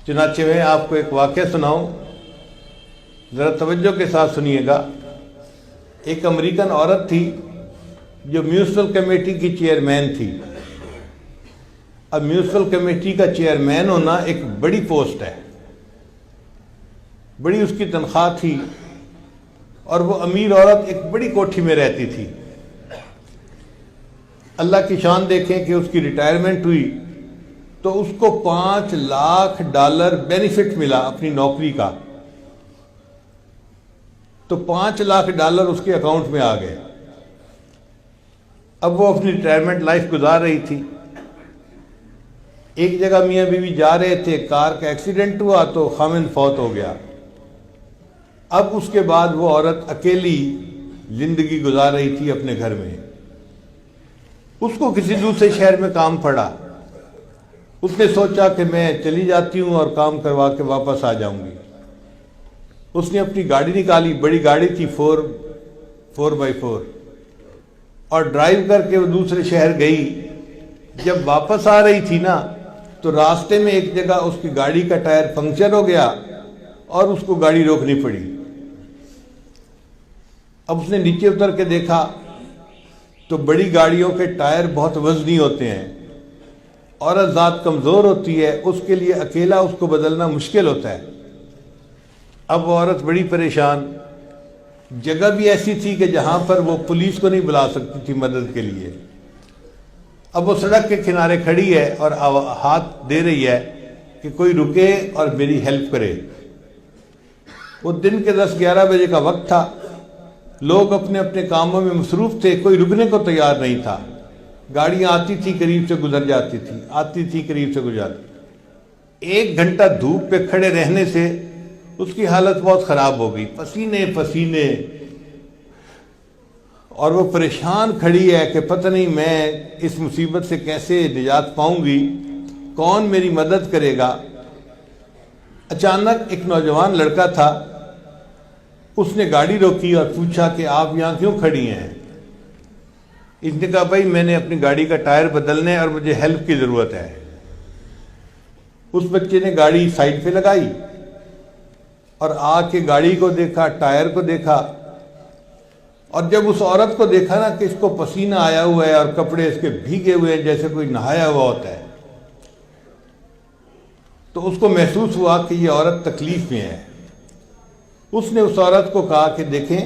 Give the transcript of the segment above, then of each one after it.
چنانچہ میں آپ کو ایک واقعہ سناؤں، ذرا توجہ کے ساتھ سنیے گا۔ ایک امریکن عورت تھی جو میونسپل کمیٹی کی چیئرمین تھی۔ اب میونسپل کمیٹی کا چیئرمین ہونا ایک بڑی پوسٹ ہے، بڑی اس کی تنخواہ تھی، اور وہ امیر عورت ایک بڑی کوٹھی میں رہتی تھی۔ اللہ کی شان دیکھیں کہ اس کی ریٹائرمنٹ ہوئی تو اس کو $5 لاکھ بینیفٹ ملا اپنی نوکری کا۔ تو $5 لاکھ اس کے اکاؤنٹ میں آ گئے۔ اب وہ اپنی ریٹائرمنٹ لائف گزار رہی تھی۔ ایک جگہ میاں بیوی جا رہے تھے، کار کا ایکسیڈنٹ ہوا تو خاوند فوت ہو گیا۔ اب اس کے بعد وہ عورت اکیلی زندگی گزار رہی تھی اپنے گھر میں۔ اس کو کسی دوسرے شہر میں کام پڑا۔ اس نے سوچا کہ میں چلی جاتی ہوں اور کام کروا کے واپس آ جاؤں گی۔ اس نے اپنی گاڑی نکالی، بڑی گاڑی تھی 4x4، اور ڈرائیو کر کے وہ دوسرے شہر گئی۔ جب واپس آ رہی تھی نا تو راستے میں ایک جگہ اس کی گاڑی کا ٹائر پنکچر ہو گیا اور اس کو گاڑی روکنی پڑی۔ اب اس نے نیچے اتر کے دیکھا تو بڑی گاڑیوں کے ٹائر بہت وزنی ہوتے ہیں، عورت ذات کمزور ہوتی ہے، اس کے لیے اکیلا اس کو بدلنا مشکل ہوتا ہے۔ اب وہ عورت بڑی پریشان، جگہ بھی ایسی تھی کہ جہاں پر وہ پولیس کو نہیں بلا سکتی تھی مدد کے لیے۔ اب وہ سڑک کے کنارے کھڑی ہے اور ہاتھ دے رہی ہے کہ کوئی رکے اور میری ہیلپ کرے۔ وہ دن کے 10-11 بجے کا وقت تھا، لوگ اپنے اپنے کاموں میں مصروف تھے، کوئی رکنے کو تیار نہیں تھا۔ گاڑیاں آتی تھی قریب سے گزر جاتی تھی، آتی تھی قریب سے گزر جاتی۔ 1 گھنٹہ دھوپ پہ کھڑے رہنے سے اس کی حالت بہت خراب ہو گئی، پسینے پسینے، اور وہ پریشان کھڑی ہے کہ پتہ نہیں میں اس مصیبت سے کیسے نجات پاؤں گی، کون میری مدد کرے گا۔ اچانک ایک نوجوان لڑکا تھا، اس نے گاڑی روکی اور پوچھا کہ آپ یہاں کیوں کھڑی ہیں؟ اس نے کہا بھائی میں نے اپنی گاڑی کا ٹائر بدلنا ہے اور مجھے ہیلپ کی ضرورت ہے۔ اس بچے نے گاڑی سائڈ پہ لگائی اور آ کے گاڑی کو دیکھا، ٹائر کو دیکھا، اور جب اس عورت کو دیکھا نا کہ اس کو پسینہ آیا ہوا ہے اور کپڑے اس کے بھیگے ہوئے ہیں جیسے کوئی نہایا ہوا ہوتا ہے، تو اس کو محسوس ہوا کہ یہ عورت تکلیف میں ہے۔ اس نے اس عورت کو کہا کہ دیکھیں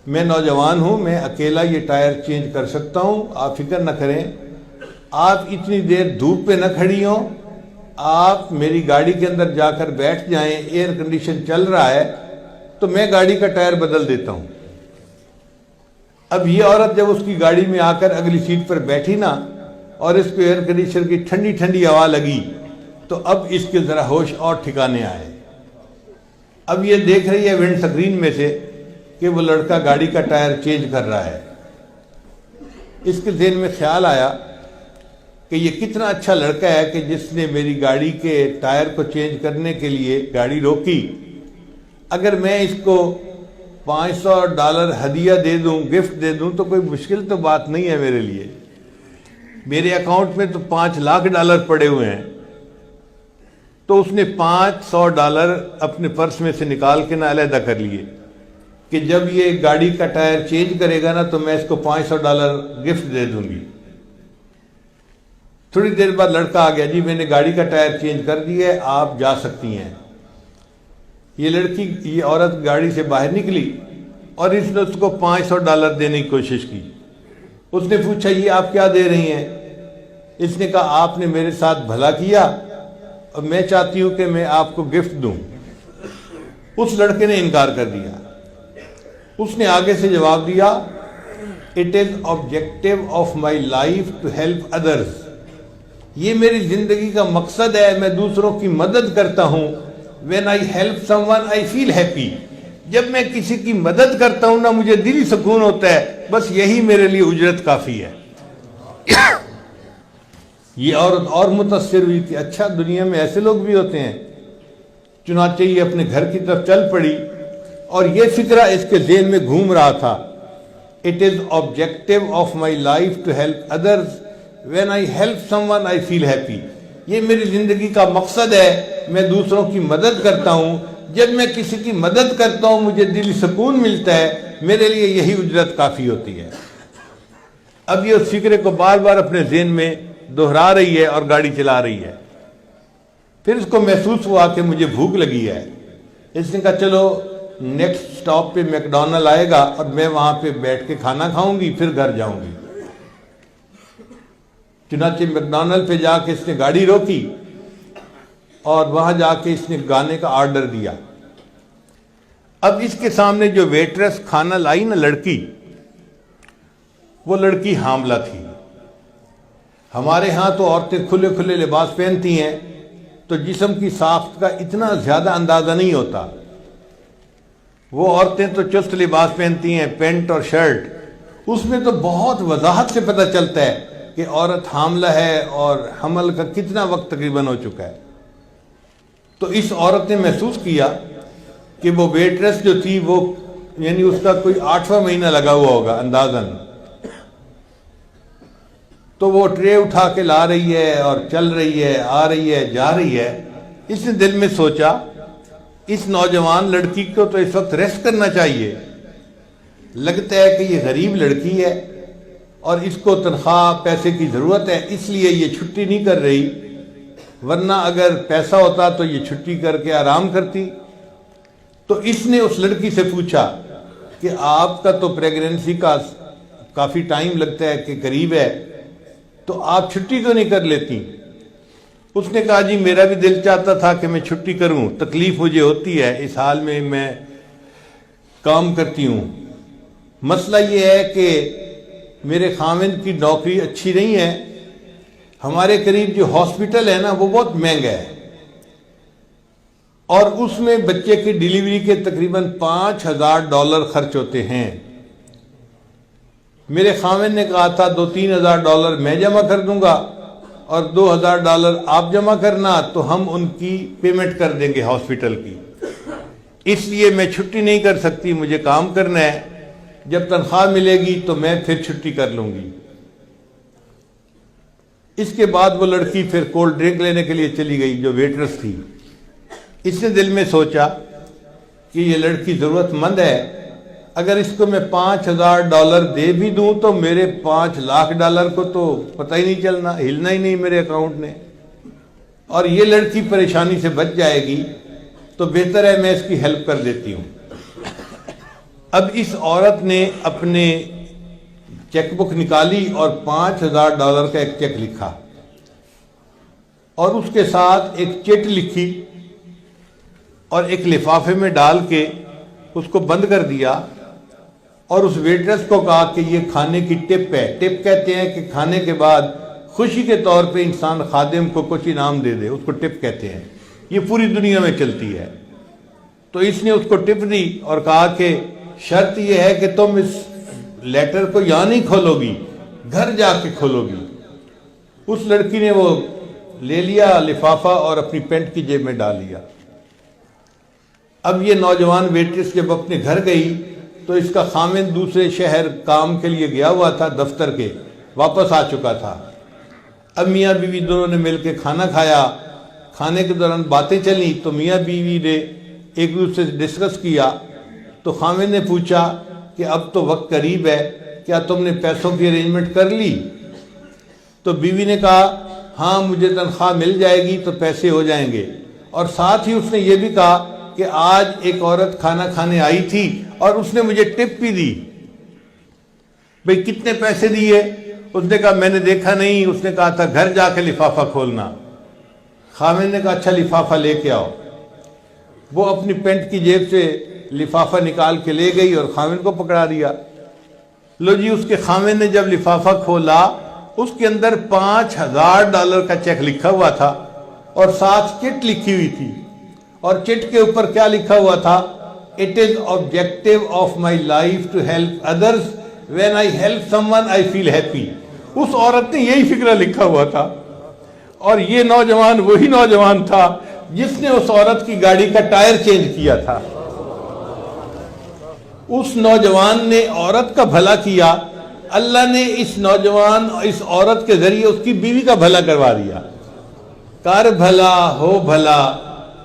میں نوجوان ہوں، میں اکیلا یہ ٹائر چینج کر سکتا ہوں، آپ فکر نہ کریں، آپ اتنی دیر دھوپ پہ نہ کھڑی ہوں، آپ میری گاڑی کے اندر جا کر بیٹھ جائیں، ایئر کنڈیشن چل رہا ہے تو میں گاڑی کا ٹائر بدل دیتا ہوں۔ اب یہ عورت جب اس کی گاڑی میں آ کر اگلی سیٹ پر بیٹھی نا اور اس کو ایئر کنڈیشن کی ٹھنڈی ٹھنڈی ہوا لگی تو اب اس کے ذرا ہوش اور ٹھکانے آئے۔ اب یہ دیکھ رہی ہے ونڈ سکرین میں سے کہ وہ لڑکا گاڑی کا ٹائر چینج کر رہا ہے۔ اس کے ذہن میں خیال آیا کہ یہ کتنا اچھا لڑکا ہے کہ جس نے میری گاڑی کے ٹائر کو چینج کرنے کے لیے گاڑی روکی۔ اگر میں اس کو $500 ہدیہ دے دوں، گفٹ دے دوں تو کوئی مشکل تو بات نہیں ہے میرے لیے، میرے اکاؤنٹ میں تو $5 لاکھ پڑے ہوئے ہیں۔ تو اس نے $500 اپنے پرس میں سے نکال کے نہ علیحدہ کر لیے کہ جب یہ گاڑی کا ٹائر چینج کرے گا نا تو میں اس کو $500 گفٹ دے دوں گی۔ تھوڑی دیر بعد لڑکا آ گیا، جی میں نے گاڑی کا ٹائر چینج کر دیا ہے، آپ جا سکتی ہیں۔ یہ عورت گاڑی سے باہر نکلی اور اس نے اس کو $500 دینے کی کوشش کی۔ اس نے پوچھا یہ آپ کیا دے رہی ہیں؟ اس نے کہا آپ نے میرے ساتھ بھلا کیا اور میں چاہتی ہوں کہ میں آپ کو گفٹ دوں۔ اس لڑکے نے انکار کر دیا۔ اس نے آگے سے جواب دیا "It is objective of my life to help others"، یہ میری زندگی کا مقصد ہے، میں دوسروں کی مدد کرتا ہوں۔ When I help someone I feel happy، جب میں کسی کی مدد کرتا ہوں نا مجھے دلی سکون ہوتا ہے، بس یہی میرے لیے اجرت کافی ہے۔ یہ عورت اور متاثر ہوئی کہ اچھا دنیا میں ایسے لوگ بھی ہوتے ہیں۔ چنانچہ یہ اپنے گھر کی طرف چل پڑی اور یہ فکرہ اس کے ذہن میں گھوم رہا تھا "It is objective of my life to help others، when I help someone I feel happy"، یہ میری زندگی کا مقصد ہے میں دوسروں کی مدد کرتا ہوں، جب میں کسی کی مدد کرتا ہوں مجھے دلی سکون ملتا ہے، میرے لیے یہی اجرت کافی ہوتی ہے۔ اب یہ اس فکرے کو بار بار اپنے ذہن میں دہرا رہی ہے اور گاڑی چلا رہی ہے۔ پھر اس کو محسوس ہوا کہ مجھے بھوک لگی ہے۔ اس نے کہا چلو نیکسٹ سٹاپ پہ میک ڈونلڈ آئے گا اور میں وہاں پہ بیٹھ کے کھانا کھاؤں گی، پھر گھر جاؤں گی۔ چنانچہ میک ڈونلڈ پہ جا کے اس نے گاڑی روکی اور وہاں جا کے اس نے گانے کا آرڈر دیا۔ اب اس کے سامنے جو ویٹرس کھانا لائی نا لڑکی، وہ لڑکی حاملہ تھی۔ ہمارے ہاں تو عورتیں کھلے کھلے لباس پہنتی ہیں تو جسم کی ساخت کا اتنا زیادہ اندازہ نہیں ہوتا۔ وہ عورتیں تو چست لباس پہنتی ہیں، پینٹ اور شرٹ، اس میں تو بہت وضاحت سے پتہ چلتا ہے کہ عورت حاملہ ہے اور حمل کا کتنا وقت تقریباً ہو چکا ہے۔ تو اس عورت نے محسوس کیا کہ وہ ویٹرس جو تھی وہ یعنی اس کا کوئی 8واں مہینہ لگا ہوا ہوگا اندازاً، تو وہ ٹرے اٹھا کے لا رہی ہے اور چل رہی ہے، آ رہی ہے، جا رہی ہے۔ اس نے دل میں سوچا اس نوجوان لڑکی کو تو اس وقت ریسٹ کرنا چاہیے، لگتا ہے کہ یہ غریب لڑکی ہے اور اس کو تنخواہ پیسے کی ضرورت ہے، اس لیے یہ چھٹی نہیں کر رہی، ورنہ اگر پیسہ ہوتا تو یہ چھٹی کر کے آرام کرتی۔ تو اس نے اس لڑکی سے پوچھا کہ آپ کا تو پریگننسی کا کافی ٹائم لگتا ہے کہ قریب ہے، تو آپ چھٹی کیوں نہیں کر لیتی؟ اس نے کہا جی میرا بھی دل چاہتا تھا کہ میں چھٹی کروں، تکلیف مجھے ہوتی ہے، اس حال میں کام کرتی ہوں۔ مسئلہ یہ ہے کہ میرے خاوند کی نوکری اچھی نہیں ہے، ہمارے قریب جو ہاسپٹل ہے نا وہ بہت مہنگا ہے، اور اس میں بچے کی ڈیلیوری کے تقریباً $5000 خرچ ہوتے ہیں۔ میرے خاوند نے کہا تھا $2-3 ہزار میں جمع کر دوں گا اور $2000 آپ جمع کرنا، تو ہم ان کی پیمنٹ کر دیں گے ہاسپٹل کی، اس لیے میں چھٹی نہیں کر سکتی، مجھے کام کرنا ہے، جب تنخواہ ملے گی تو میں پھر چھٹی کر لوں گی۔ اس کے بعد وہ لڑکی پھر کولڈ ڈرنک لینے کے لیے چلی گئی جو ویٹرس تھی۔ اس نے دل میں سوچا کہ یہ لڑکی ضرورت مند ہے، اگر اس کو میں $5000 دے بھی دوں تو میرے $5,00,000 کو تو پتہ ہی نہیں چلنا، ہلنا ہی نہیں میرے اکاؤنٹ نے، اور یہ لڑکی پریشانی سے بچ جائے گی، تو بہتر ہے میں اس کی ہیلپ کر دیتی ہوں۔ اب اس عورت نے اپنے چیک بک نکالی اور $5000 کا ایک چیک لکھا اور اس کے ساتھ ایک چٹ لکھی اور ایک لفافے میں ڈال کے اس کو بند کر دیا، اور اس ویٹرس کو کہا کہ یہ کھانے کی ٹپ ہے۔ ٹپ کہتے ہیں کہ کھانے کے بعد خوشی کے طور پہ انسان خادم کو کچھ انعام دے دے، اس کو ٹپ کہتے ہیں، یہ پوری دنیا میں چلتی ہے۔ تو اس نے اس کو ٹپ دی اور کہا کہ شرط یہ ہے کہ تم اس لیٹر کو یہاں نہیں کھولو گی، گھر جا کے کھولو گی۔ اس لڑکی نے وہ لے لیا لفافہ اور اپنی پینٹ کی جیب میں ڈال لیا۔ اب یہ نوجوان ویٹرس جب اپنے گھر گئی تو اس کا خاوند دوسرے شہر کام کے لیے گیا ہوا تھا، دفتر کے واپس آ چکا تھا۔ اب میاں بیوی دونوں نے مل کے کھانا کھایا، کھانے کے دوران باتیں چلیں تو میاں بیوی نے ایک دوسرے سے ڈسکس کیا، تو خاوند نے پوچھا کہ اب تو وقت قریب ہے، کیا تم نے پیسوں کی ارینجمنٹ کر لی؟ تو بیوی نے کہا ہاں مجھے تنخواہ مل جائے گی تو پیسے ہو جائیں گے، اور ساتھ ہی اس نے یہ بھی کہا کہ آج ایک عورت کھانا کھانے آئی تھی اور اس نے مجھے ٹپ بھی دی۔ بھئی کتنے پیسے دیے؟ اس نے کہا میں نے دیکھا نہیں، اس نے کہا تھا گھر جا کے لفافہ کھولنا۔ خاوند نے کہا اچھا لفافہ لے کے آؤ۔ وہ اپنی پینٹ کی جیب سے لفافہ نکال کے لے گئی اور خاوند کو پکڑا دیا۔ لو جی اس کے خاوند نے جب لفافہ کھولا اس کے اندر $5000 کا چیک لکھا ہوا تھا اور ساتھ چٹ لکھی ہوئی تھی، اور چٹ کے اوپر کیا لکھا ہوا تھا؟ It is objective of my life to help others. When I help someone I feel happy. اس عورت نے یہی فکرہ لکھا ہوا تھا، اور یہ نوجوان وہی نوجوان تھا جس نے اس عورت کی گاڑی کا ٹائر چینج کیا تھا۔ اس نوجوان نے عورت کا بھلا کیا، اللہ نے اس عورت کے ذریعے اس کی بیوی کا بھلا کروا دیا۔ کر بھلا ہو بھلا